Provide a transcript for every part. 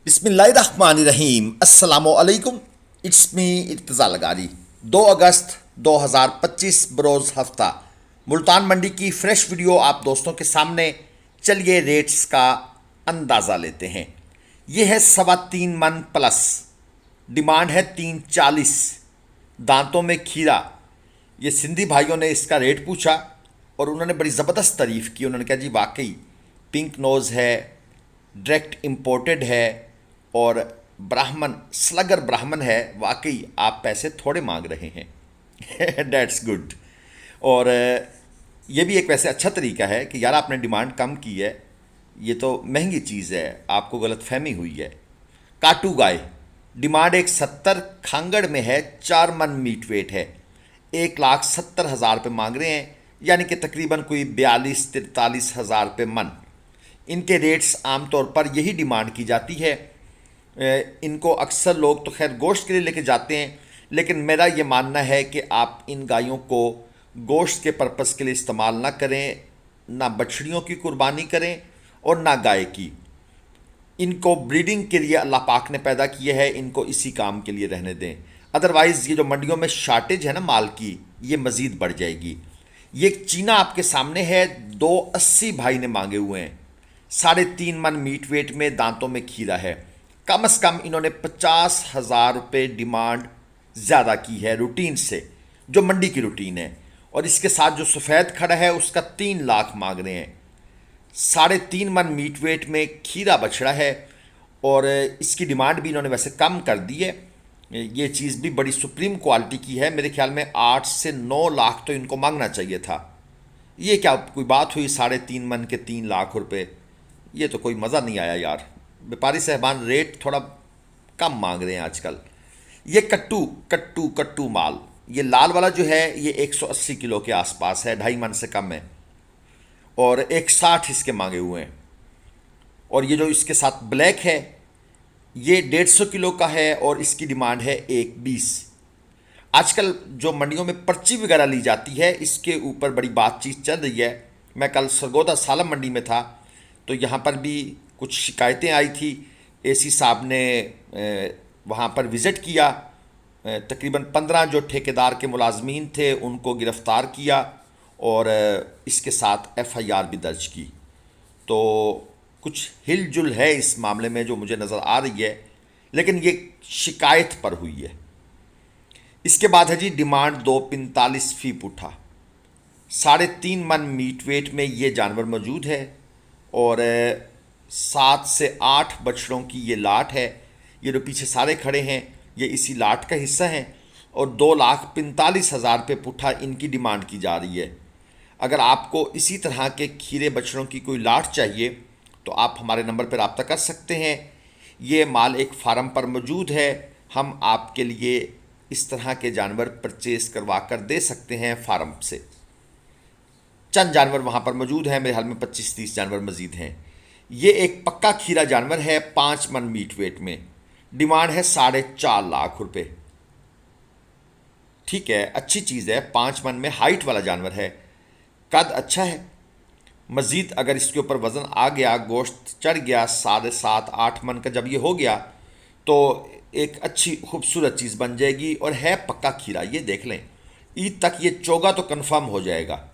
बिस्मिल्लाहिर्रहमानिर्रहीम अस्सलामुअलैकुम। It's me Irtaza लगारी। 2 अगस्त 2025 बरोज़ हफ्ता मुल्तान मंडी की फ़्रेश वीडियो आप दोस्तों के सामने। चलिए रेट्स का अंदाज़ा लेते हैं। ये है 3.25 मन प्लस, डिमांड है 340। दांतों में खीरा। ये सिंधी भाइयों ने इसका रेट पूछा और उन्होंने बड़ी ज़बरदस्त तारीफ़ की। उन्होंने कहा जी वाकई पिंक नोज़ है, डायरेक्ट इम्पोर्टेड है और ब्राह्मण स्लगर ब्राह्मण है। वाकई आप पैसे थोड़े मांग रहे हैं दैट्स गुड। और ये भी एक वैसे अच्छा तरीका है कि यार आपने डिमांड कम की है, ये तो महंगी चीज़ है, आपको गलतफहमी हुई है। काटू गाय, डिमांड 170, खांगड़ में है, 4 मन मीट वेट है, 1,70,000 रुपये मांग रहे हैं, यानी कि तकरीबन कोई 42-43 हज़ार रुपये मन। इनके रेट्स आमतौर पर यही डिमांड की जाती है। इनको अक्सर लोग तो खैर गोश्त के लिए लेके जाते हैं, लेकिन मेरा ये मानना है कि आप इन गायों को गोश्त के पर्पस के लिए इस्तेमाल ना करें, ना बछड़ियों की कुर्बानी करें और ना गाय की। इनको ब्रीडिंग के लिए अल्लाह पाक ने पैदा किया है, इनको इसी काम के लिए रहने दें। अदरवाइज़ ये जो मंडियों में शार्टेज है ना माल की, ये मज़ीद बढ़ जाएगी। ये एक चीना आपके सामने है, 280 भाई ने मांगे हुए हैं, 3.5 मन मीट वेट में, दांतों में खीरा है। कम से कम इन्होंने 50,000 रुपये डिमांड ज़्यादा की है रूटीन से, जो मंडी की रूटीन है। और इसके साथ जो सफ़ेद खड़ा है उसका 3 लाख मांग रहे हैं। 3.5 मन मीट वेट में खीरा बछड़ा है और इसकी डिमांड भी इन्होंने वैसे कम कर दी है। ये चीज़ भी बड़ी सुप्रीम क्वालिटी की है, मेरे ख्याल में 8 से 9 लाख तो इनको मांगना चाहिए था। ये क्या कोई बात हुई 3.5 मन के 3 लाख रुपए? ये तो कोई मज़ा नहीं आया यार। व्यापारी साहबान रेट थोड़ा कम मांग रहे हैं आजकल। ये कट्टू कट्टू कट्टू माल, ये लाल वाला जो है ये 180 किलो के आसपास है, 2.5 मन से कम है और 160 इसके मांगे हुए हैं। और ये जो इसके साथ ब्लैक है ये 150 किलो का है और इसकी डिमांड है 120। आजकल जो मंडियों में पर्ची वगैरह ली जाती है, इसके ऊपर बड़ी बातचीत चल रही है। मैं कल सरगोदा सालम मंडी में था तो यहाँ पर भी कुछ शिकायतें आई थी। एसी साहब ने वहाँ पर विज़िट किया, तकरीबन 15 जो ठेकेदार के मुलाजमीन थे उनको गिरफ़्तार किया और इसके साथ एफआईआर भी दर्ज की। तो कुछ हिलजुल है इस मामले में जो मुझे नज़र आ रही है, लेकिन ये शिकायत पर हुई है। इसके बाद है जी डिमांड 245 फी पुठा, 3.5 मन मीट वेट में ये जानवर मौजूद है और 7 से 8 बछड़ों की ये लाट है। ये जो पीछे सारे खड़े हैं ये इसी लाट का हिस्सा हैं और 2,45,000 रुपये पुठा इनकी डिमांड की जा रही है। अगर आपको इसी तरह के खीरे बछड़ों की कोई लाट चाहिए तो आप हमारे नंबर पर रब्ता कर सकते हैं। ये माल एक फार्म पर मौजूद है, हम आपके लिए इस तरह के जानवर परचेज़ करवा कर दे सकते हैं फार्म से। चंद जानवर वहाँ पर मौजूद हैं, मेरे हाल में 25-30 जानवर मज़ीद हैं। ये एक पक्का खीरा जानवर है, 5 मन मीट वेट में, डिमांड है 4.5 लाख रुपये। ठीक है, अच्छी चीज़ है, 5 मन में हाइट वाला जानवर है, कद अच्छा है। मज़ीद अगर इसके ऊपर वज़न आ गया, गोश्त चढ़ गया 7.5-8 मन का, जब ये हो गया तो एक अच्छी खूबसूरत चीज़ बन जाएगी और है पक्का खीरा। ये देख लें, ईद तक ये चोगा तो कन्फर्म हो जाएगा।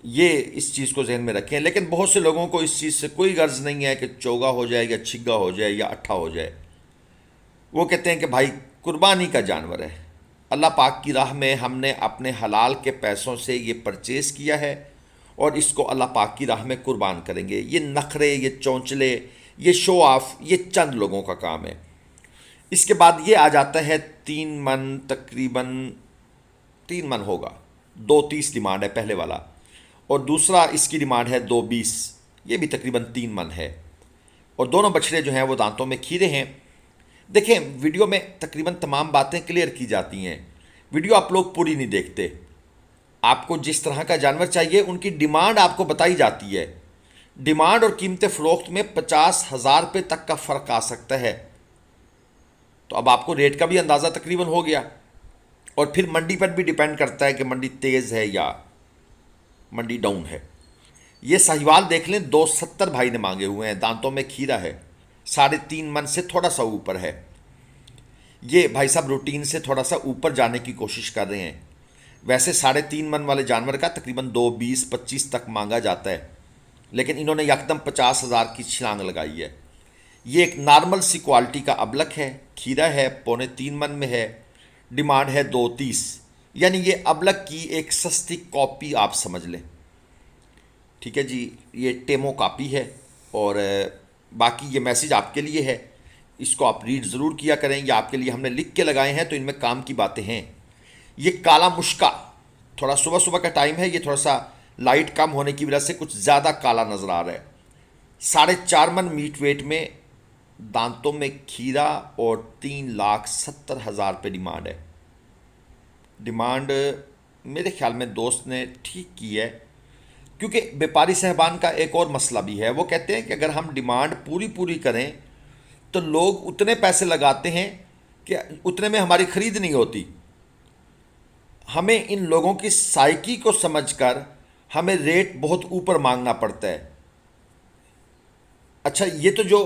ये इस चीज़ को जहन में रखें। लेकिन बहुत से लोगों को इस चीज़ से कोई गर्ज नहीं है कि चोगा हो जाए या छिग्गा हो जाए या अट्ठा हो जाए। वो कहते हैं कि भाई कुर्बानी का जानवर है, अल्लाह पाक की राह में हमने अपने हलाल के पैसों से ये परचेज़ किया है और इसको अल्लाह पाक की राह में कुर्बान करेंगे। ये नखरे, ये चौंचले, ये शो ऑफ, ये चंद लोगों का काम है। इसके बाद ये आ जाता है 3 मन, तकरीबन 3 मन होगा, 230 डिमांड है पहले वाला और दूसरा इसकी डिमांड है 220, ये भी तकरीबन 3 मन है और दोनों बछड़े जो हैं वो दांतों में खीरे हैं। देखें, वीडियो में तकरीबन तमाम बातें क्लियर की जाती हैं, वीडियो आप लोग पूरी नहीं देखते। आपको जिस तरह का जानवर चाहिए उनकी डिमांड आपको बताई जाती है। डिमांड और कीमत फ़रोख्त में 50,000 रुपये तक का फ़र्क आ सकता है। तो अब आपको रेट का भी अंदाज़ा तकरीबन हो गया और फिर मंडी पर भी डिपेंड करता है कि मंडी तेज़ है या मंडी डाउन है। ये साहिवाल देख लें, 270 भाई ने मांगे हुए हैं, दांतों में खीरा है, 3.5 मन से थोड़ा सा ऊपर है। ये भाई साहब रूटीन से थोड़ा सा ऊपर जाने की कोशिश कर रहे हैं। वैसे 3.5 मन वाले जानवर का तकरीबन 2.20-25 तक मांगा जाता है, लेकिन इन्होंने यकदम 50,000 की छलांग लगाई है। ये एक नॉर्मल सी क्वालिटी का अबलक है, खीरा है, 3.25 मन में है, डिमांड है 2.30। यानी ये अबलक की एक सस्ती कॉपी आप समझ लें। ठीक है जी, ये टेमो कॉपी है। और बाकी ये मैसेज आपके लिए है, इसको आप रीड ज़रूर किया करें। ये आपके लिए हमने लिख के लगाए हैं, तो इनमें काम की बातें हैं। ये काला मुश्का, थोड़ा सुबह सुबह का टाइम है, ये थोड़ा सा लाइट कम होने की वजह से कुछ ज़्यादा काला नज़र आ रहा है। 4.5 मन मीट वेट में, दांतों में खीरा और 3,70,000 पे डिमांड है। डिमांड मेरे ख्याल में दोस्त ने ठीक की है, क्योंकि व्यापारी साहबान का एक और मसला भी है। वो कहते हैं कि अगर हम डिमांड पूरी पूरी करें तो लोग उतने पैसे लगाते हैं कि उतने में हमारी खरीद नहीं होती। हमें इन लोगों की साइकी को समझकर हमें रेट बहुत ऊपर मांगना पड़ता है। अच्छा, ये तो जो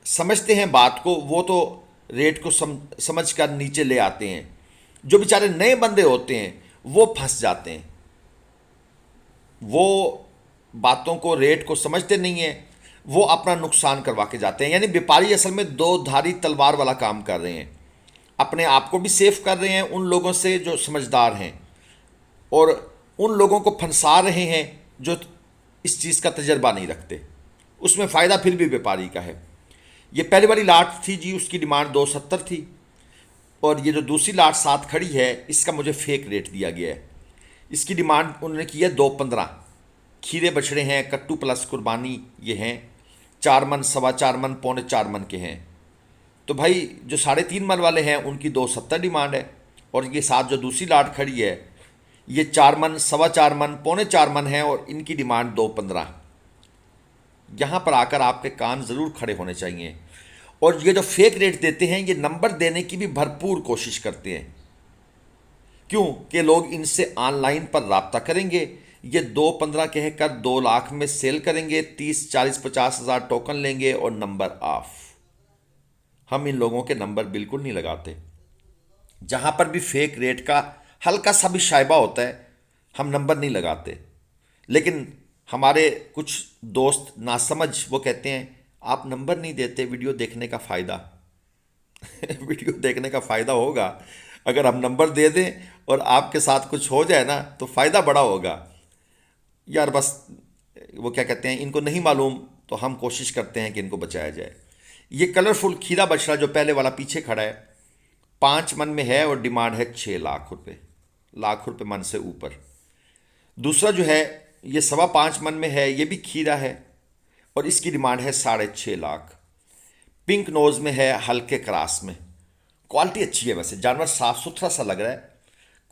समझते हैं बात को, वो तो रेट को समझ कर नीचे ले आते हैं। जो बेचारे नए बंदे होते हैं वो फंस जाते हैं, वो बातों को, रेट को समझते नहीं हैं, वो अपना नुकसान करवा के जाते हैं। यानी व्यापारी असल में दो धारी तलवार वाला काम कर रहे हैं। अपने आप को भी सेफ कर रहे हैं उन लोगों से जो समझदार हैं, और उन लोगों को फंसा रहे हैं जो इस चीज़ का तजर्बा नहीं रखते। उसमें फ़ायदा फिर भी व्यापारी का है। ये पहली वाली लाट थी जी, उसकी डिमांड 270 थी, और ये जो दूसरी लाट साथ खड़ी है इसका मुझे फेक रेट दिया गया है। इसकी डिमांड उन्होंने की है 2.15। खीरे बछड़े हैं, कट्टू प्लस कुर्बानी ये हैं, 4 मन, 4.25 मन, 4.25 मन के हैं। तो भाई जो 3.5 मन वाले हैं उनकी 270 डिमांड है, और ये साथ जो दूसरी लाट खड़ी है ये 4 मन, 4.25 मन, 4.25 मन है, और इनकी डिमांड 2.15। यहाँ पर आकर आपके कान ज़रूर खड़े होने चाहिए। और ये जो फेक रेट देते हैं ये नंबर देने की भी भरपूर कोशिश करते हैं। क्यों? कि लोग इनसे ऑनलाइन पर राब्ता करेंगे, ये 2.15 कहकर 2 लाख में सेल करेंगे, 30, 40, 50,000 टोकन लेंगे और नंबर ऑफ। हम इन लोगों के नंबर बिल्कुल नहीं लगाते। जहाँ पर भी फेक रेट का हल्का सा भी शायबा होता है हम नंबर नहीं लगाते। लेकिन हमारे कुछ दोस्त नासमझ वो कहते हैं आप नंबर नहीं देते, वीडियो देखने का फ़ायदा। वीडियो देखने का फ़ायदा होगा अगर हम नंबर दे दें और आपके साथ कुछ हो जाए ना, तो फ़ायदा बड़ा होगा यार। बस वो क्या कहते हैं, इनको नहीं मालूम, तो हम कोशिश करते हैं कि इनको बचाया जाए। ये कलरफुल खीरा बछड़ा जो पहले वाला पीछे खड़ा है 5 मन में है, और डिमांड है 6 लाख रुपए, लाख रुपए मन से ऊपर। दूसरा जो है ये 5.25 मन में है, ये भी खीरा है, और इसकी डिमांड है 6.5 लाख। पिंक नोज में है, हल्के क्रास में, क्वालिटी अच्छी है। वैसे जानवर साफ सुथरा सा लग रहा है,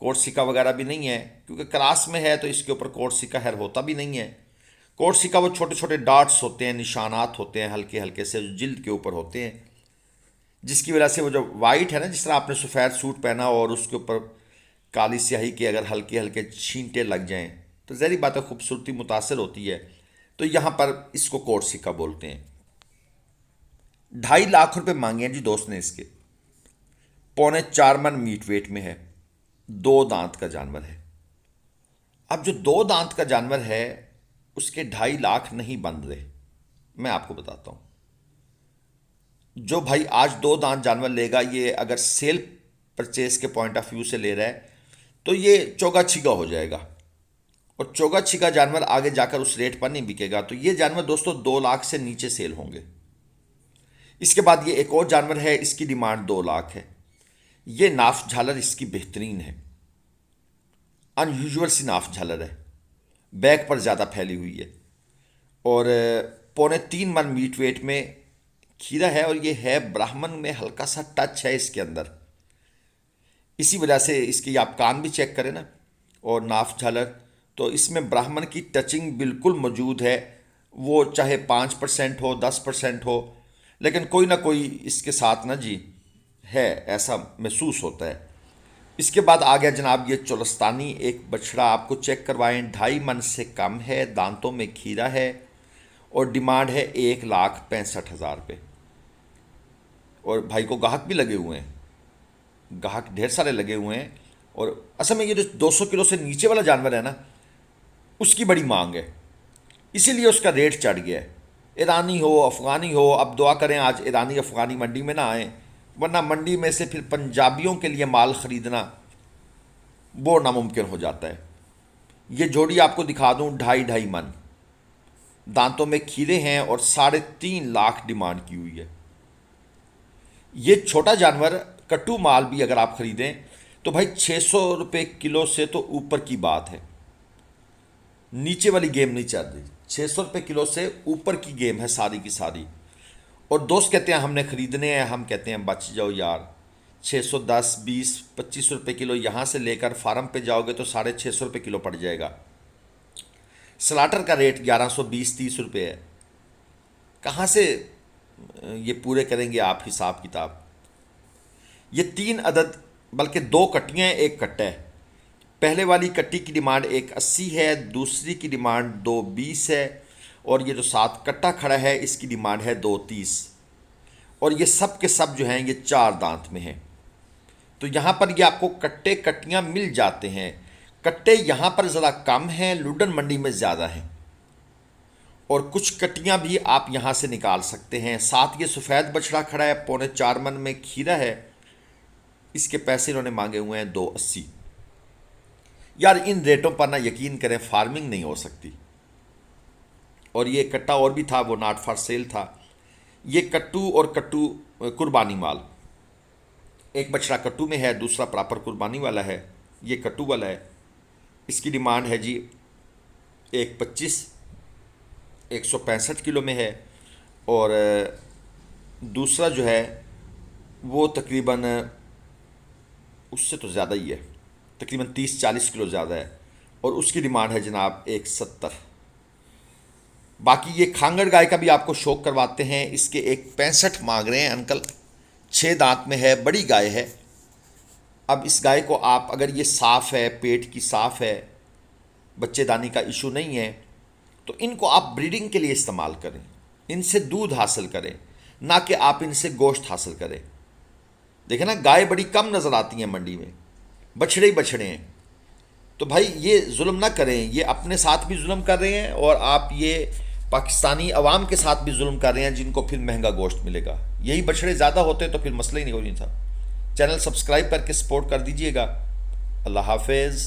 कोट सिक्का वगैरह भी नहीं है, क्योंकि क्रास में है तो इसके ऊपर कोट सिक्का हेर होता भी नहीं है। कोट सिक्का वो छोटे छोटे डॉट्स होते हैं, निशानात होते हैं हल्के हल्के से, जो जिल्द के ऊपर होते हैं, जिसकी वजह से वो जो वाइट है ना, जिस तरह आपने सफ़ेद सूट पहना और उसके ऊपर काली स्याही के अगर हल्के हल्के छींटे लग जाएं तो ज़ाहिर बात है खूबसूरती मुतासर होती है। तो यहाँ पर इसको कोट सिक्का बोलते हैं। 2.5 लाख रुपए मांगे हैं जी दोस्त ने इसके। 4.25 मन मीट वेट में है, 2 दांत का जानवर है। अब जो 2 दांत का जानवर है उसके 2.5 लाख नहीं बन रहे। मैं आपको बताता हूं, जो भाई आज 2 दांत जानवर लेगा, ये अगर सेल परचेज के पॉइंट ऑफ व्यू से ले रहा है तो ये चोगा छिगा हो जाएगा, और चोगा छिगा जानवर आगे जाकर उस रेट पर नहीं बिकेगा। तो ये जानवर दोस्तों 2 लाख से नीचे सेल होंगे। इसके बाद ये एक और जानवर है, इसकी डिमांड 2 लाख है। ये नाफ झालर इसकी बेहतरीन है, अनयूजुअल सी नाफ झालर है, बैक पर ज़्यादा फैली हुई है, और 3.25 मन मीट वेट में खीरा है, और ये है ब्राह्मण में, हल्का सा टच है इसके अंदर। इसी वजह से इसकी आप कान भी चेक करें ना, और नाफ झालर, तो इसमें ब्राह्मण की टचिंग बिल्कुल मौजूद है। वो चाहे 5% हो, 10% हो, लेकिन कोई ना कोई इसके साथ ना जी है, ऐसा महसूस होता है। इसके बाद आ गया जनाब ये चोलस्तानी एक बछड़ा, आपको चेक करवाएं, 2.5 मन से कम है, दांतों में खीरा है, और डिमांड है 1,65,000 रुपये। और भाई को ग्राहक भी लगे हुए हैं, ग्राहक ढेर सारे लगे हुए हैं। और असल में ये जो 200 किलो से नीचे वाला जानवर है ना, उसकी बड़ी मांग है, इसीलिए उसका रेट चढ़ गया है। ईरानी हो, अफ़गानी हो, अब दुआ करें आज ईरानी अफ़गानी मंडी में ना आए, वरना मंडी में से फिर पंजाबियों के लिए माल ख़रीदना वो नामुमकिन हो जाता है। ये जोड़ी आपको दिखा दूं, 2.5 मन, दांतों में खीरे हैं और 3.5 लाख डिमांड की हुई है। ये छोटा जानवर कट्टू माल भी अगर आप ख़रीदें तो भाई 600 रुपये किलो से तो ऊपर की बात है, नीचे वाली गेम नहीं चल रही। 600 रुपये किलो से ऊपर की गेम है सारी की सारी। और दोस्त कहते हैं हमने ख़रीदने हैं, हम कहते हैं बच जाओ यार, 610, 20, 25 रुपये किलो यहाँ से लेकर फार्म पे जाओगे तो 650 रुपये किलो पड़ जाएगा। स्लाटर का रेट 1120-30 रुपये है। कहाँ से ये पूरे करेंगे आप हिसाब किताब। ये 3 अदद, बल्कि 2 कट्टियाँ एक कट्टा है। पहले वाली कट्टी की डिमांड 180 है, दूसरी की डिमांड 220 है, और ये जो 7 कट्टा खड़ा है इसकी डिमांड है 230। और ये सब के सब जो हैं ये 4 दांत में हैं। तो यहाँ पर ये आपको कट्टे कट्टियाँ मिल जाते हैं। कट्टे यहाँ पर ज़रा कम हैं, लुडन मंडी में ज़्यादा हैं, और कुछ कट्टियाँ भी आप यहाँ से निकाल सकते हैं। साथ ये सफ़ेद बछड़ा खड़ा है, 4.25 मन में खीरा है, इसके पैसे इन्होंने मांगे हुए हैं 280। यार इन रेटों पर ना यकीन करें, फार्मिंग नहीं हो सकती। और ये कट्टा और भी था, वो नॉट फॉर सेल था। ये कट्टू और कट्टू कुर्बानी माल, एक बछड़ा कट्टू में है, दूसरा प्रॉपर कुर्बानी वाला है। ये कट्टू वाला है, इसकी डिमांड है जी 125, 165 किलो में है। और दूसरा जो है वो तकरीबन उससे तो ज़्यादा ही है, तकरीबन 30-40 किलो ज़्यादा है, और उसकी डिमांड है जनाब 170। बाकी ये खांगड़ गाय का भी आपको शौक करवाते हैं। इसके 165 मांग रहे हैं अंकल, 6 दांत में है, बड़ी गाय है। अब इस गाय को आप, अगर ये साफ़ है, पेट की साफ़ है, बच्चेदानी का इशू नहीं है, तो इनको आप ब्रीडिंग के लिए इस्तेमाल करें, इनसे दूध हासिल करें, ना कि आप इनसे गोश्त हासिल करें। देखें ना, गाय बड़ी कम नज़र आती हैं मंडी में, बछड़े ही बछड़े हैं। तो भाई ये जुल्म ना करें, ये अपने साथ भी जुल्म कर रहे हैं, और आप ये पाकिस्तानी अवाम के साथ भी जुल्म कर रहे हैं, जिनको फिर महंगा गोश्त मिलेगा। यही बछड़े ज़्यादा होते तो फिर मसला ही नहीं हो रही था। चैनल सब्सक्राइब करके सपोर्ट कर दीजिएगा। अल्लाह हाफिज़।